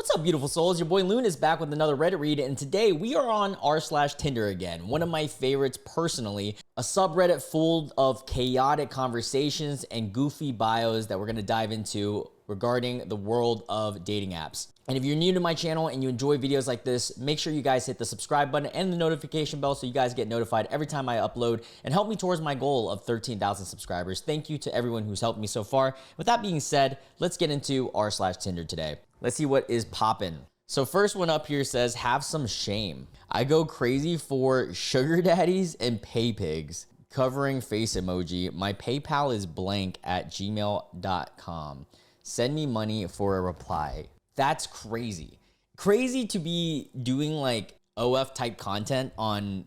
What's up, beautiful souls? Your boy Loon is back with another Reddit read, and today we are on r/Tinder again. One of my favorites personally, a subreddit full of chaotic conversations and goofy bios that we're going to dive into regarding the world of dating apps. And if you're new to my channel and you enjoy videos like this, make sure you guys hit the subscribe button and the notification bell so you guys get notified every time I upload and help me towards my goal of 13,000 subscribers. Thank you to everyone who's helped me so far. With that being said, let's get into r/Tinder today. Let's see what is poppin'. So first one up here says, have some shame. I go crazy for sugar daddies and pay pigs. Covering face emoji. My PayPal is blank at gmail.com. Send me money for a reply. That's crazy. Crazy to be doing like OF type content on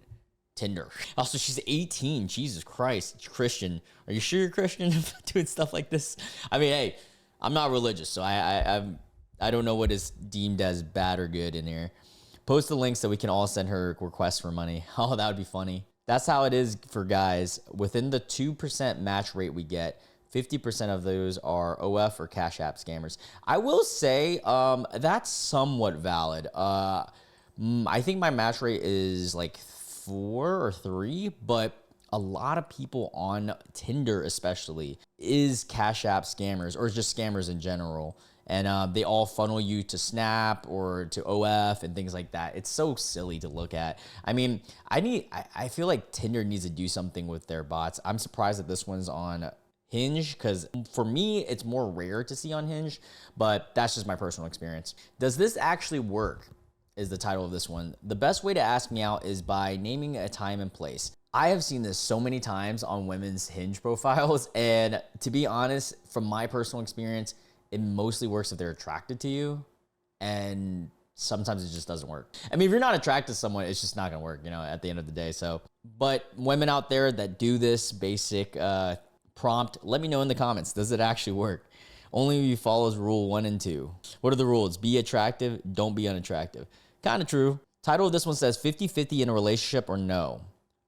Tinder. Also, she's 18. Jesus Christ. Christian. Are you sure you're Christian doing stuff like this? I mean, hey, I'm not religious, so I don't know what is deemed as bad or good in here. Post the link so we can all send her requests for money. Oh, that would be funny. That's how it is for guys. Within the 2% match rate we get, 50% of those are OF or Cash App scammers. I will say that's somewhat valid. I think my match rate is like 4 or 3, but a lot of people on Tinder especially is Cash App scammers or just scammers in general. And they all funnel you to Snap or to OF and things like that. It's so silly to look at. I mean, I feel like Tinder needs to do something with their bots. I'm surprised that this one's on Hinge, because for me, it's more rare to see on Hinge, but that's just my personal experience. Does this actually work? Is the title of this one. The best way to ask me out is by naming a time and place. I have seen this so many times on women's Hinge profiles, and to be honest, from my personal experience, it mostly works if they're attracted to you, and sometimes it just doesn't work. I mean, if you're not attracted to someone, it's just not gonna work, you know, at the end of the day. So, but women out there that do this basic prompt, let me know in the comments. Does it actually work? Only if you follows rule 1 and 2. What are the rules? Be attractive, don't be unattractive. Kind of true. Title of this one says 50-50 in a relationship or no.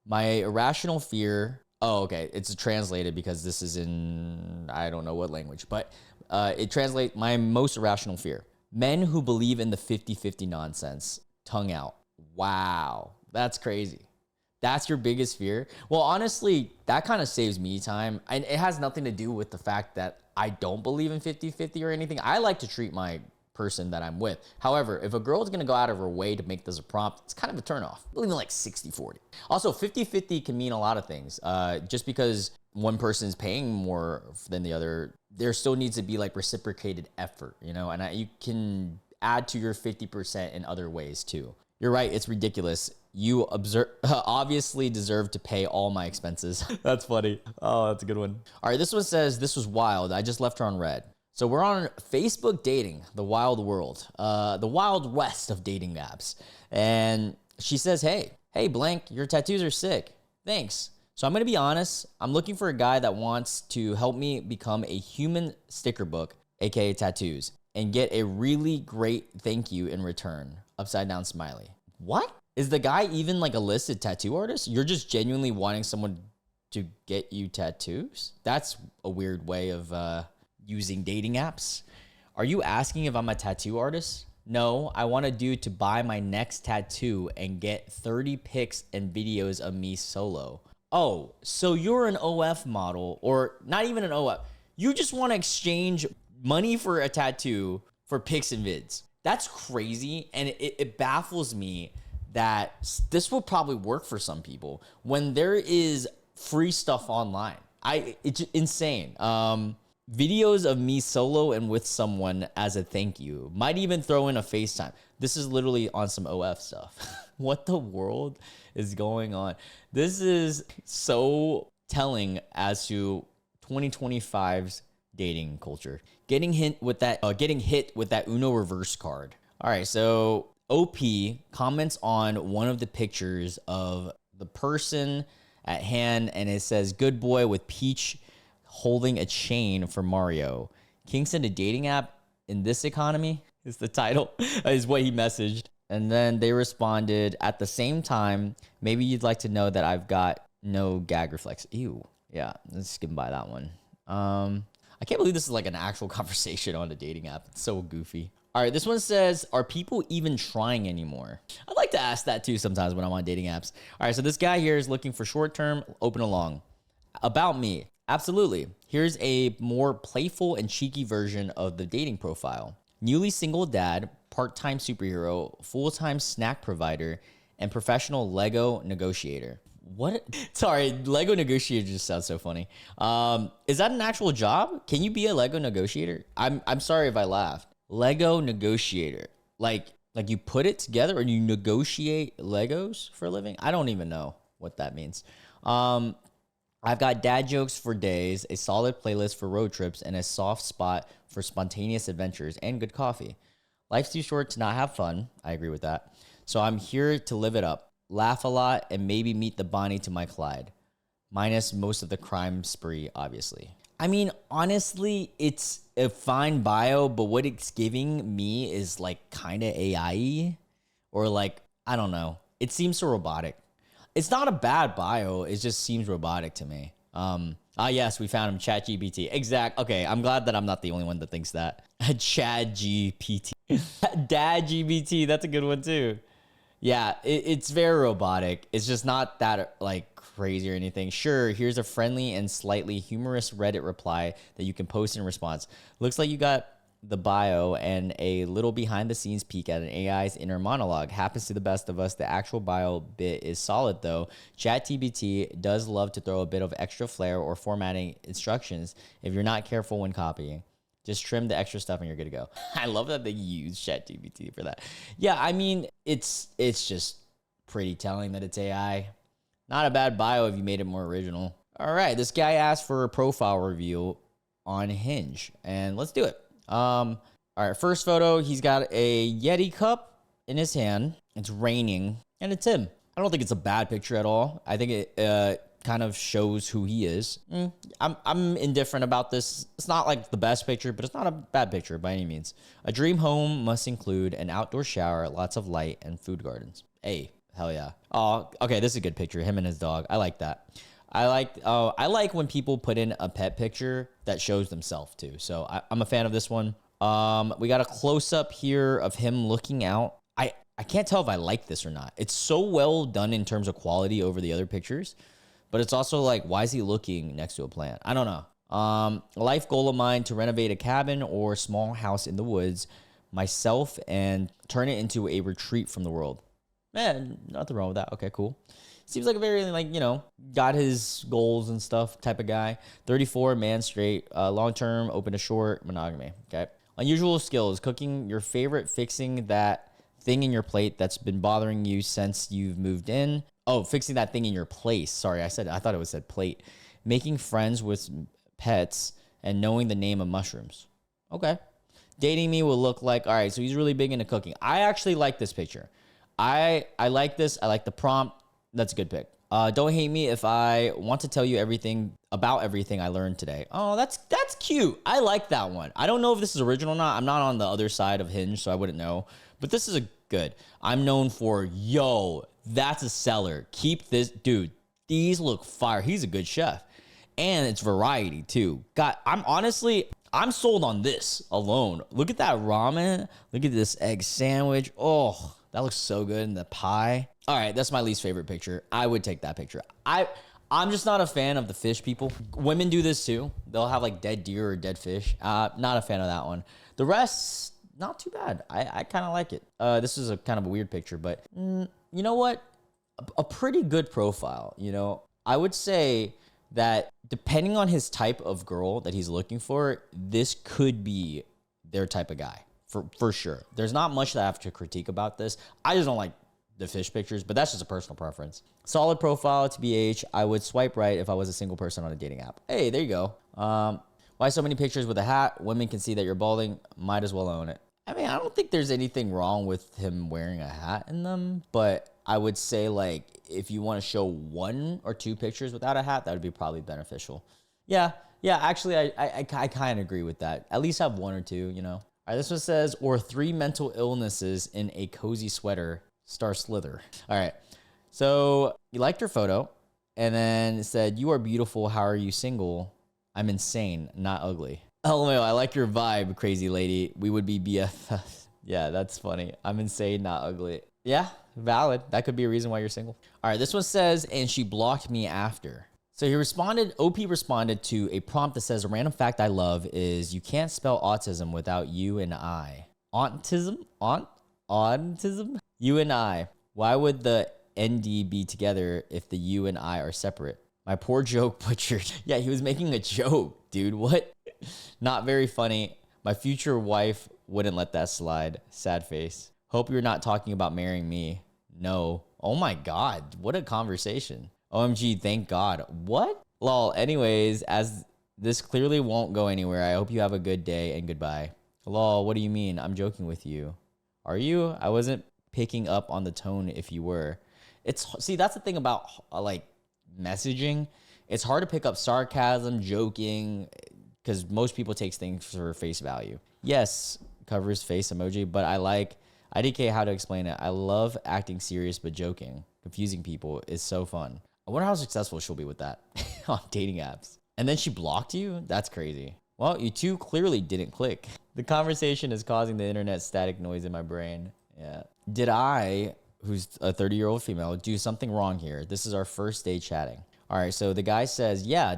My irrational fear. Oh, okay. It's translated because this is in, I don't know what language, but it translates my most irrational fear. Men who believe in the 50-50 nonsense. Tongue out. Wow. That's crazy. That's your biggest fear? Well, honestly, that kind of saves me time. And it has nothing to do with the fact that I don't believe in 50-50 or anything. I like to treat my person that I'm with. However, if a girl is going to go out of her way to make this a prompt, it's kind of a turnoff. I believe in like 60-40. Also, 50-50 can mean a lot of things. Just because one person is paying more than the other, there still needs to be like reciprocated effort, you know, and you can add to your 50% in other ways too. You're right. It's ridiculous. You obviously deserve to pay all my expenses. That's funny. Oh, that's a good one. All right. This one says, this was wild. I just left her on red. So we're on Facebook dating, the wild world, the wild west of dating apps. And she says, hey, blank, your tattoos are sick. Thanks. So I'm going to be honest. I'm looking for a guy that wants to help me become a human sticker book, aka tattoos, and get a really great thank you in return. Upside down smiley. What? Is the guy even like a listed tattoo artist? You're just genuinely wanting someone to get you tattoos? That's a weird way of using dating apps. Are you asking if I'm a tattoo artist? No, I want a dude to buy my next tattoo and get 30 pics and videos of me solo. Oh, so you're an OF model, or not even an OF. You just want to exchange money for a tattoo for pics and vids. That's crazy, and it baffles me that this will probably work for some people when there is free stuff online. It's insane. Videos of me solo and with someone as a thank you. Might even throw in a FaceTime. This is literally on some OF stuff. What the world is going on? This is so telling as to 2025's dating culture. Getting hit with that Uno reverse card. All right, so OP comments on one of the pictures of the person at hand, and it says, good boy with Peach holding a chain for Mario. Kingston, a dating app in this economy, is the title, is what he messaged. And then they responded, at the same time, maybe you'd like to know that I've got no gag reflex. Ew. Yeah, let's skip by that one. I can't believe this is like an actual conversation on a dating app. It's so goofy. All right, this one says, are people even trying anymore? I'd like to ask that too sometimes when I'm on dating apps. All right, so this guy here is looking for short-term, open along. About me, absolutely. Here's a more playful and cheeky version of the dating profile. Newly single dad, part-time superhero, full-time snack provider, and professional Lego negotiator. What? Sorry, Lego negotiator just sounds so funny. Is that an actual job? Can you be a Lego negotiator? I'm sorry if I laughed. Lego negotiator. Like you put it together or you negotiate Legos for a living? I don't even know what that means. I've got dad jokes for days, a solid playlist for road trips, and a soft spot for spontaneous adventures and good coffee. Life's too short to not have fun. I agree with that. So I'm here to live it up, laugh a lot, and maybe meet the Bonnie to my Clyde. Minus most of the crime spree, obviously. I mean, honestly, it's a fine bio, but what it's giving me is like kind of AI-y or like, I don't know. It seems so robotic. It's not a bad bio. It just seems robotic to me. Yes, we found him. ChatGPT. Exact. Okay, I'm glad that I'm not the only one that thinks that. ChatGPT. Dad GPT. That's a good one too. Yeah, it's very robotic. It's just not that like crazy or anything. Sure, here's a friendly and slightly humorous Reddit reply that you can post in response. Looks like you got the bio and a little behind the scenes peek at an AI's inner monologue. Happens to the best of us. The actual bio bit is solid though. ChatGPT does love to throw a bit of extra flair or formatting instructions if you're not careful when copying. Just trim the extra stuff and you're good to go. I love that they use ChatGPT for that. Yeah, I mean, it's just pretty telling that it's AI. Not a bad bio if you made it more original. All right, this guy asked for a profile review on Hinge, and let's do it. All right, first photo, he's got a Yeti cup in his hand. It's raining, and it's him. I don't think it's a bad picture at all. I think it kind of shows who he is. I'm indifferent about this. It's not like the best picture, but it's not a bad picture by any means. A dream home must include an outdoor shower, lots of light, and food gardens. Hey, hell yeah. Oh, okay, this is a good picture. Him and his dog. I like that. I like when people put in a pet picture that shows themselves too. So I'm a fan of this one. We got a close up here of him looking out. I can't tell if I like this or not. It's so well done in terms of quality over the other pictures, but it's also like, why is he looking next to a plant? I don't know. A life goal of mine to renovate a cabin or small house in the woods myself and turn it into a retreat from the world. Man, nothing wrong with that. Okay, cool. Seems like a very, like, you know, got his goals and stuff type of guy. 34, man, straight, long-term, open to short, monogamy, okay? Unusual skills, cooking your favorite, fixing that thing in your plate that's been bothering you since you've moved in. Oh, fixing that thing in your place. Sorry, I thought it was said plate. Making friends with pets and knowing the name of mushrooms. Okay. Dating me will look like, all right, so he's really big into cooking. I actually like this picture. I like this. I like the prompt. That's a good pick. Don't hate me if I want to tell you everything about everything I learned today. Oh, that's cute. I like that one. I don't know if this is original or not. I'm not on the other side of Hinge, so I wouldn't know. But this is a good. I'm known for, yo, that's a seller. Keep this, dude. These look fire. He's a good chef. And it's variety too. God, I'm sold on this alone. Look at that ramen. Look at this egg sandwich. Oh, that looks so good. And the pie. All right, that's my least favorite picture. I would take that picture. I'm just not a fan of the fish people. Women do this too. They'll have like dead deer or dead fish. Not a fan of that one. The rest, not too bad. I kind of like it. This is a kind of a weird picture, but you know what? A pretty good profile, you know? I would say that depending on his type of girl that he's looking for, this could be their type of guy for sure. There's not much that I have to critique about this. I just don't like the fish pictures, but that's just a personal preference. Solid profile to BH. I would swipe right if I was a single person on a dating app. Hey, there you go. Why so many pictures with a hat? Women can see that you're balding. Might as well own it. I mean, I don't think there's anything wrong with him wearing a hat in them, but I would say, like, if you want to show 1 or 2 pictures without a hat, that would be probably beneficial. Yeah, actually, I kind of agree with that. At least have 1 or 2, you know. All right, this one says, or 3 mental illnesses in a cozy sweater, star slither. All right, so you liked her photo, and then it said, you are beautiful, how are you single? I'm insane, not ugly. LMAO, I like your vibe, crazy lady. We would be BFFs. Yeah, that's funny. I'm insane, not ugly. Yeah, valid. That could be a reason why you're single. All right, this one says, and she blocked me after. So he responded, OP responded to a prompt that says, a random fact I love is you can't spell autism without you and I. Auntism? Autism? You and I. Why would the ND be together if the you and I are separate? My poor joke butchered. Yeah, he was making a joke, dude. What? Not very funny. My future wife wouldn't let that slide. Sad face. Hope you're not talking about marrying me. No. Oh my God. What a conversation. OMG, thank God. What? Lol. Anyways, as this clearly won't go anywhere, I hope you have a good day and goodbye. Lol, what do you mean? I'm joking with you. Are you? I wasn't picking up on the tone if you were. See, that's the thing about like messaging. It's hard to pick up sarcasm, joking, because most people take things for face value. Yes, covers face emoji, but IDK how to explain it. I love acting serious but joking. Confusing people is so fun. I wonder how successful she'll be with that on dating apps. And then she blocked you? That's crazy. Well, you two clearly didn't click. The conversation is causing the internet static noise in my brain. Yeah. Did I, who's a 30-year-old female, do something wrong here? This is our first day chatting. All right, so the guy says, yeah, ...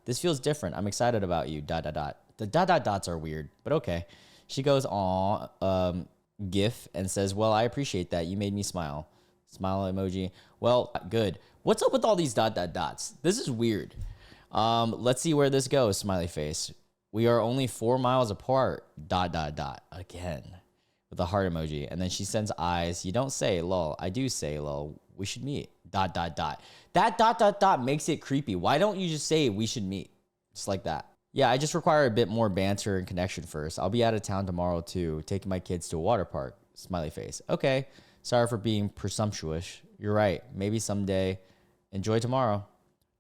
This feels different. I'm excited about you, ... The ... dots are weird, but okay. She goes, aw, gif, and says, well, I appreciate that. You made me smile. Smile emoji. Well, good. What's up with all these ... dots? This is weird. Let's see where this goes, smiley face. We are only 4 miles apart, ... Again, with a heart emoji. And then she sends eyes. You don't say, lol. I do say, lol. We should meet, ... That ... makes it creepy. Why don't you just say we should meet? Just like that. Yeah, I just require a bit more banter and connection first. I'll be out of town tomorrow too, taking my kids to a water park. Smiley face. Okay. Sorry for being presumptuous. You're right. Maybe someday. Enjoy tomorrow.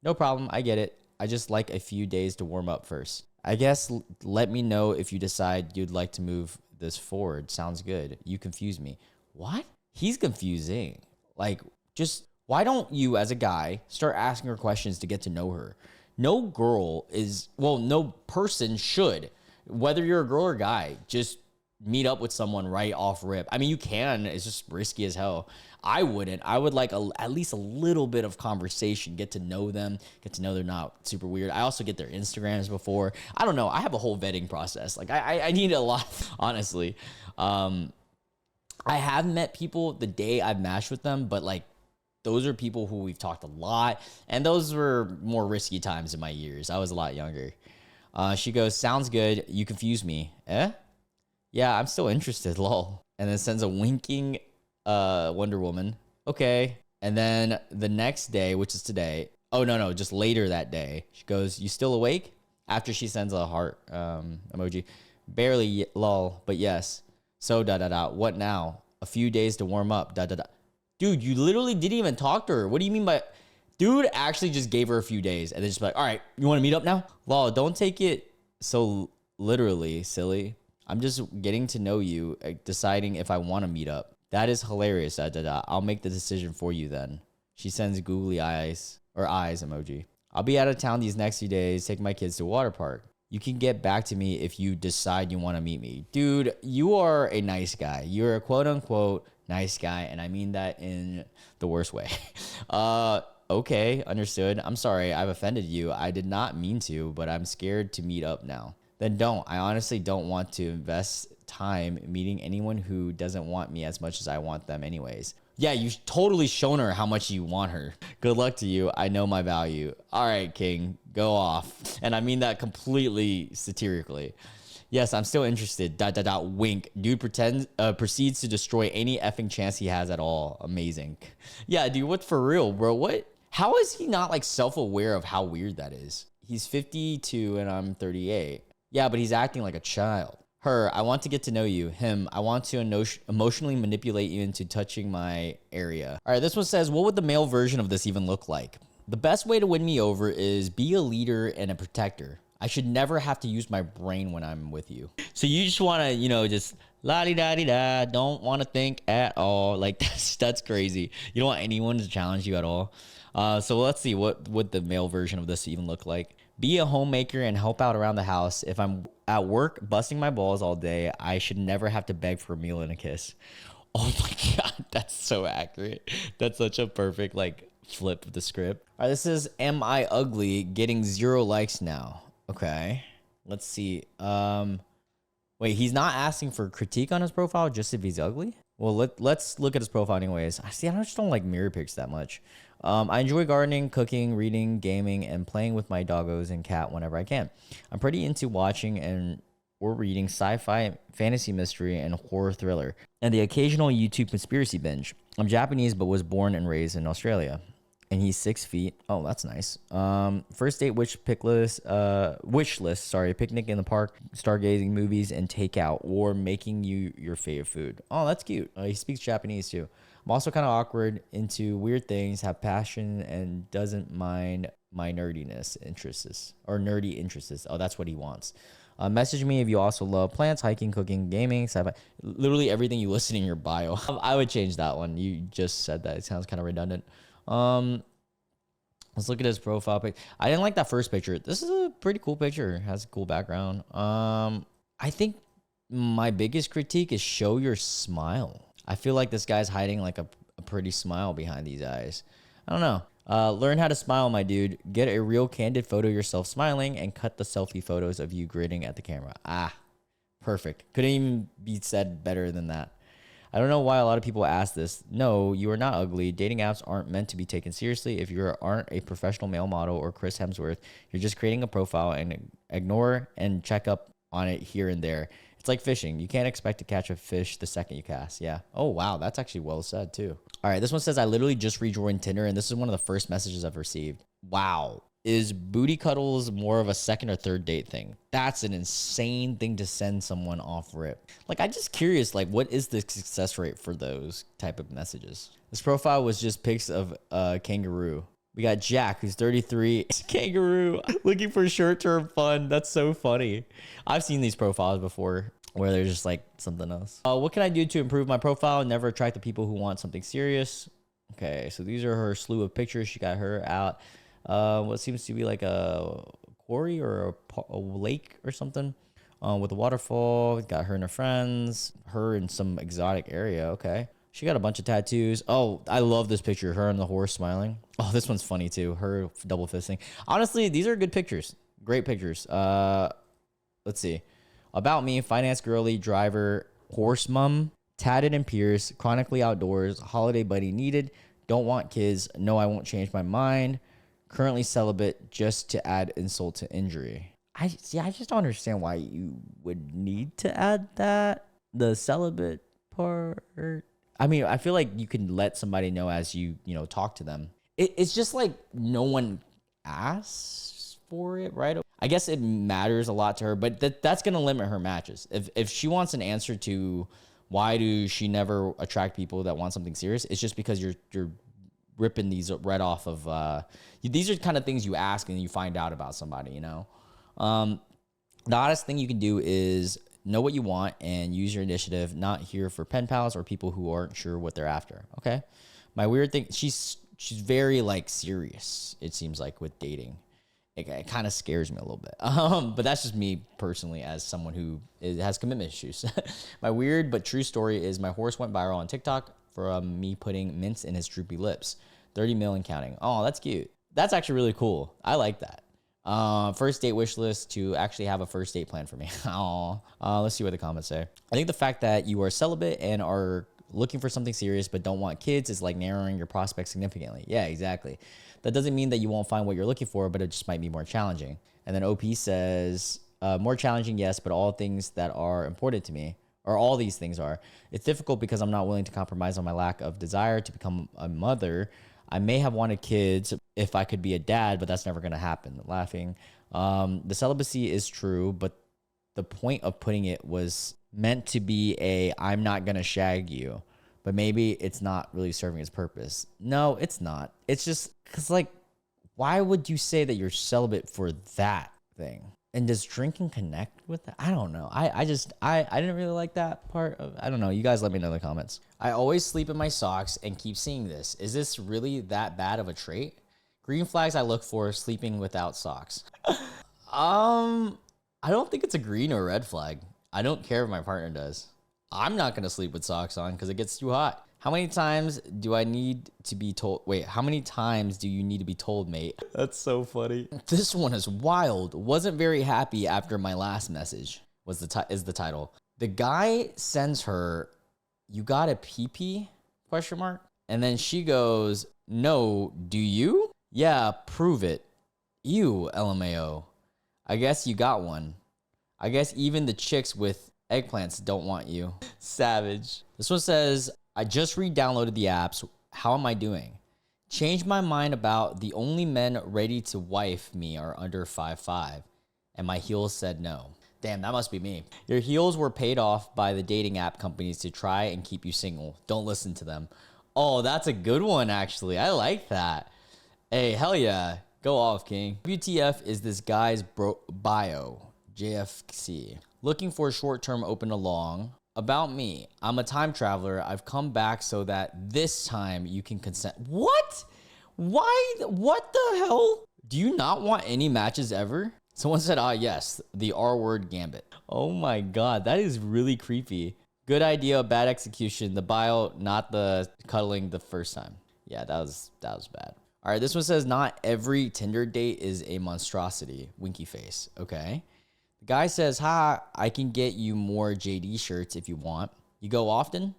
No problem. I get it. I just like a few days to warm up first. I guess let me know if you decide you'd like to move this forward. Sounds good. You confuse me. What? He's confusing. Like, just why don't you as a guy start asking her questions to get to know her? No girl is, well, no person should, whether you're a girl or a guy, just meet up with someone right off rip. I mean, you can, it's just risky as hell. I wouldn't. I would like at least a little bit of conversation, get to know them, get to know they're not super weird. I also get their Instagrams before. I don't know. I have a whole vetting process. Like I need a lot, honestly. I have met people the day I've matched with them, but like, those are people who we've talked a lot, and those were more risky times in my years. I was a lot younger. She goes, sounds good. You confuse me. Eh? Yeah, I'm still interested, lol. And then sends a winking Wonder Woman. Okay. And then the next day, which is today. Oh, no, just later that day. She goes, you still awake? After she sends a heart emoji. Barely, lol, but yes. So, ... What now? A few days to warm up, ... Dude, you literally didn't even talk to her. What do you mean by... Dude actually just gave her a few days and then just like, all right, you want to meet up now? Lol, don't take it so literally, silly. I'm just getting to know you, deciding if I want to meet up. That is hilarious, ... I'll make the decision for you then. She sends googly eyes, or eyes emoji. I'll be out of town these next few days, taking my kids to a water park. You can get back to me if you decide you want to meet me. Dude, you are a nice guy. You're a quote unquote nice guy, and I mean that in the worst way. Okay, understood. I'm sorry, I've offended you. I did not mean to, but I'm scared to meet up now. Then don't. I honestly don't want to invest time meeting anyone who doesn't want me as much as I want them anyways. Yeah, you've totally shown her how much you want her. Good luck to you. I know my value. All right, King, go off. And I mean that completely satirically. Yes, I'm still interested. ... Wink. Dude proceeds to destroy any effing chance he has at all. Amazing. Yeah, dude, what for real, bro? What? How is he not like self-aware of how weird that is? He's 52 and I'm 38. Yeah, but he's acting like a child. Her, I want to get to know you. Him, I want to emotionally manipulate you into touching my area. All right, this one says, what would the male version of this even look like? The best way to win me over is be a leader and a protector. I should never have to use my brain when I'm with you. So you just want to, just la-di-da-di-da, don't want to think at all. Like, that's crazy. You don't want anyone to challenge you at all. So let's see, what would the male version of this even look like? Be a homemaker and help out around the house. If I'm at work busting my balls all day, I should never have to beg for a meal and a kiss. Oh my God, that's so accurate. That's such a perfect like flip of the script. All right, this is Am I Ugly? Getting 0 likes now. Okay, let's see. Wait, he's not asking for critique on his profile, just if he's ugly? Well, let's look at his profile anyways. I just don't like mirror pics that much. I enjoy gardening, cooking, reading, gaming, and playing with my doggos and cat whenever I can. I'm pretty into watching or reading sci-fi, fantasy mystery, and horror thriller, and the occasional YouTube conspiracy binge. I'm Japanese but was born and raised in Australia. And he's 6 feet. Oh, that's nice. First date wish list. Sorry, picnic in the park, stargazing, movies, and takeout, or making you your favorite food. Oh, that's cute. He speaks Japanese too. I'm also kind of awkward, into weird things, have passion, and doesn't mind my nerdy interests. Oh, that's what he wants. Message me if you also love plants, hiking, cooking, gaming, sci-fi. Literally everything you list in your bio. I would change that one. You just said that. It sounds kind of redundant. Let's look at his profile pic. I didn't like that first picture. This is a pretty cool picture. It has a cool background. I think my biggest critique is show your smile. I feel like this guy's hiding like a pretty smile behind these eyes. I don't know. Learn how to smile, my dude. Get a real candid photo of yourself smiling and cut the selfie photos of you grinning at the camera. Perfect. Couldn't even be said better than that. I don't know why a lot of people ask this. No, you are not ugly. Dating apps aren't meant to be taken seriously. If you aren't a professional male model or Chris Hemsworth, you're just creating a profile and ignore and check up on it here and there. It's like fishing. You can't expect to catch a fish the second you cast. Yeah. Oh, wow. That's actually well said, too. All right. This one says, I literally just rejoined Tinder, and this is one of the first messages I've received. Wow. Is booty cuddles more of a second or third date thing? That's an insane thing to send someone off rip. Like, I'm just curious, like, what is the success rate for those type of messages? This profile was just pics of Kangaroo. We got Jack, who's 33. It's Kangaroo looking for short-term fun. That's so funny. I've seen these profiles before where they're just like something else. What can I do to improve my profile? Never attract the people who want something serious. Okay, so these are her slew of pictures. She got her out. What seems to be like a quarry or a lake or something with a waterfall. Got her and her friends. Her in some exotic area. Okay. She got a bunch of tattoos. Oh, I love this picture. Her and the horse smiling. Oh, this one's funny too. Her double fisting. Honestly, these are good pictures. Great pictures. Let's see. About me, finance girly, driver, horse mum, tatted and pierced, chronically outdoors, holiday buddy needed, don't want kids, no, I won't change my mind, currently celibate, just to add insult to injury. I just don't understand why you would need to add that, the celibate part. I mean, I feel like you can let somebody know as you talk to them. It's just like no one asks for it, right? I guess it matters a lot to her, but that's going to limit her matches. If she wants an answer to why do she never attract people that want something serious, it's just because you're ripping these right off of, these are kind of things you ask and you find out about somebody, The hottest thing you can do is know what you want and use your initiative, not here for pen pals or people who aren't sure what they're after. Okay. My weird thing, she's very like serious, it seems like, with dating. It kind of scares me a little bit. But that's just me personally as someone who has commitment issues. My weird but true story is my horse went viral on TikTok for me putting mints in his droopy lips. 30 mil and counting. Oh, that's cute. That's actually really cool. I like that. First date wish list to actually have a first date plan for me. Let's see what the comments say. I think the fact that you are celibate and are looking for something serious but don't want kids is like narrowing your prospects significantly. Yeah, exactly. That doesn't mean that you won't find what you're looking for, but it just might be more challenging. And then OP says, more challenging, yes, but all things that are important to me, or all these things are. It's difficult because I'm not willing to compromise on my lack of desire to become a mother. I may have wanted kids if I could be a dad, but that's never going to happen. Laughing. The celibacy is true, but the point of putting it was meant to be I'm not going to shag you, but maybe it's not really serving its purpose. No, it's not. It's just because, like, why would you say that you're celibate for that thing? And does drinking connect with that? I don't know. I didn't really like that part of, I don't know. You guys let me know in the comments. I always sleep in my socks and keep seeing this. Is this really that bad of a trait? Green flags I look for: sleeping without socks. I don't think it's a green or red flag. I don't care if my partner does. I'm not gonna sleep with socks on because it gets too hot. How many times do I need to be told? Wait, how many times do you need to be told, mate? That's so funny. This one is wild. Wasn't very happy after my last message. Is the title. The guy sends her, "You got a pee-pee?" question mark. And then she goes, "No, do you?" "Yeah, prove it." "Ew, LMAO. I guess you got one. I guess even the chicks with eggplants don't want you." Savage. This one says, "I just re-downloaded the apps. How am I doing? Changed my mind about the only men ready to wife me are under 5'5", and my heels said no." Damn, that must be me. "Your heels were paid off by the dating app companies to try and keep you single. Don't listen to them." Oh, that's a good one, actually. I like that. Hey, hell yeah. Go off, king. WTF is this guy's bio? JFC. "Looking for a short-term open along. About me. I'm a time traveler. I've come back so that this time you can consent." What? Why? What the hell? "Do you not want any matches ever?" Someone said, yes, the R word gambit. Oh my God, that is really creepy. "Good idea, bad execution. The bio, not the cuddling the first time." Yeah, that was bad. All right, this one says, "Not every Tinder date is a monstrosity." Winky face. Okay. The guy says, "Ha, I can get you more JD shirts if you want. You go often?"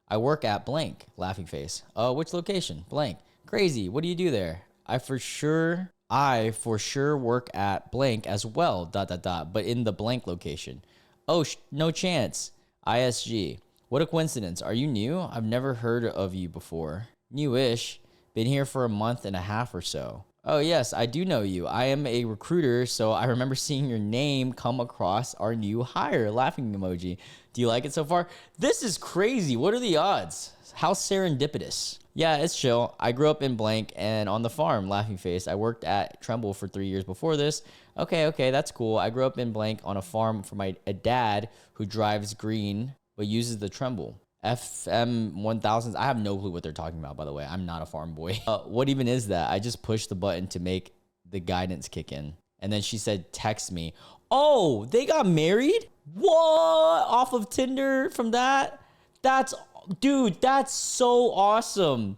"I work at blank." Laughing face. "Oh, which location?" "Blank." "Crazy. What do you do there?" I for sure work at blank as well, ... but in the blank location." "Oh, no chance." ISG. "What a coincidence. Are you new? I've never heard of you before." "Newish. Been here for a month and a half or so." "Oh, yes, I do know you. I am a recruiter, so I remember seeing your name come across our new hire." Laughing emoji. "Do you like it so far?" This is crazy. What are the odds? How serendipitous. "Yeah, it's chill. I grew up in blank and on the farm." Laughing face. "I worked at Tremble for 3 years before this." Okay, that's cool. "I grew up in blank on a farm for a dad who drives green but uses the Tremble." FM 1000s. I have no clue what they're talking about, by the way. I'm not a farm boy. What even is that? I just pushed the button to make the guidance kick in. And then she said, "Text me." Oh, they got married? What? Off of Tinder from that? Dude, that's so awesome.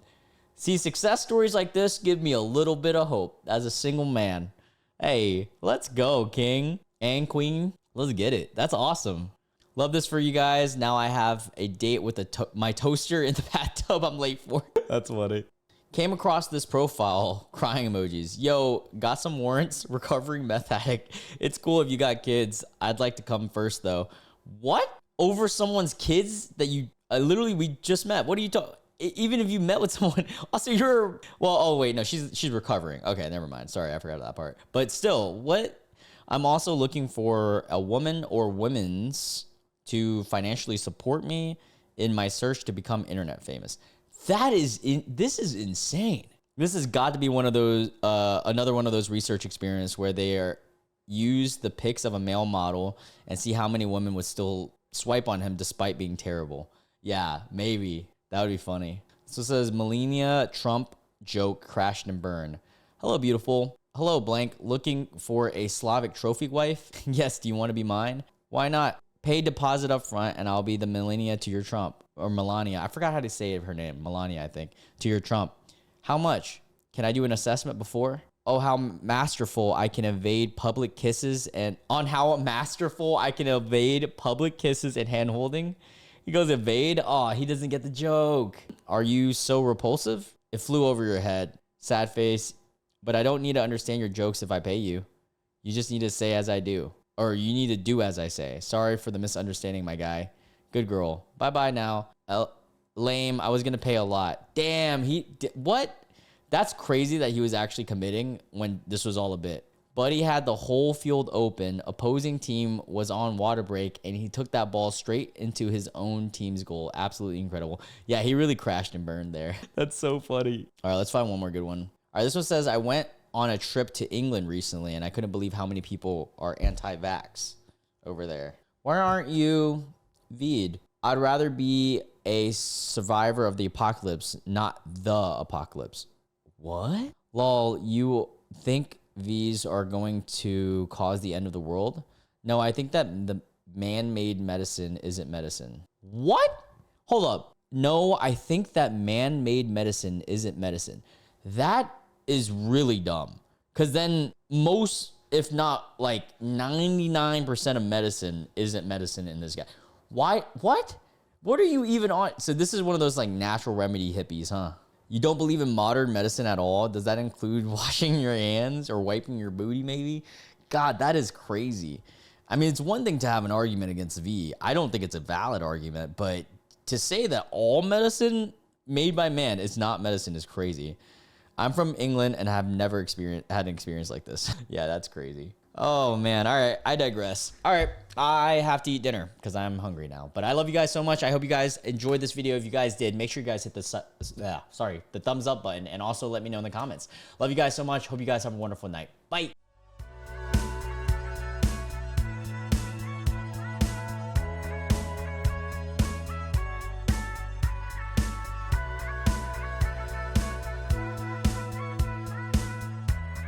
See, success stories like this give me a little bit of hope as a single man. Hey, let's go, king and queen. Let's get it. That's awesome. Love this for you guys. Now I have a date with my toaster in the bathtub I'm late for. That's funny. Came across this profile, crying emojis. "Yo, got some warrants, recovering meth addict. It's cool if you got kids. I'd like to come first though." What? Over someone's kids that you we just met? What are you talking? Even if you met with someone, also oh wait, no, she's recovering. Okay, never mind. Sorry, I forgot that part. But still, what? "I'm also looking for a woman or women's to financially support me in my search to become internet famous." This is insane. This has got to be one of those, another one of those research experiments where they use the pics of a male model and see how many women would still swipe on him despite being terrible. Yeah, maybe. That would be funny. So it says, "Melania Trump joke crashed and burned." "Hello, beautiful. Hello, blank. Looking for a Slavic trophy wife?" "Yes, do you want to be mine?" "Why not? Pay deposit up front and I'll be the Melania to your Trump." Or Melania. I forgot how to say her name. Melania, I think. "To your Trump." "How much? Can I do an assessment before?" "Oh, how masterful I can evade public kisses and hand holding." He goes, "Evade?" Oh, he doesn't get the joke. "Are you so repulsive?" "It flew over your head." Sad face. "But I don't need to understand your jokes if I pay you. You just need to say as I do. Or you need to do as I say. Sorry for the misunderstanding, my guy. Good girl. Bye-bye now." Lame. "I was going to pay a lot." Damn, what? That's crazy that he was actually committing when this was all a bit. "Buddy had the whole field open. Opposing team was on water break, and he took that ball straight into his own team's goal. Absolutely incredible." Yeah, he really crashed and burned there. That's so funny. All right, let's find one more good one. All right, this one says, "I went on a trip to England recently, and I couldn't believe how many people are anti-vax over there." "Why aren't you V'd?" "I'd rather be a survivor of the apocalypse, not the apocalypse." What? Lol, you think these are going to cause the end of the world? No, I think that the man-made medicine isn't medicine. What? Hold up. No, I think that man-made medicine isn't medicine. That is really dumb. Because then most, if not like 99% of medicine isn't medicine in this guy. Why? What? What are you even on? So this is one of those like natural remedy hippies, huh? You don't believe in modern medicine at all? Does that include washing your hands or wiping your booty maybe? God, that is crazy. I mean, it's one thing to have an argument against V. I don't think it's a valid argument, but to say that all medicine made by man is not medicine is crazy. I'm from England and have never had an experience like this. Yeah, that's crazy. Oh man, all right, I digress. All right, I have to eat dinner because I'm hungry now. But I love you guys so much. I hope you guys enjoyed this video. If you guys did, make sure you guys hit the thumbs up button and also let me know in the comments. Love you guys so much. Hope you guys have a wonderful night. Bye.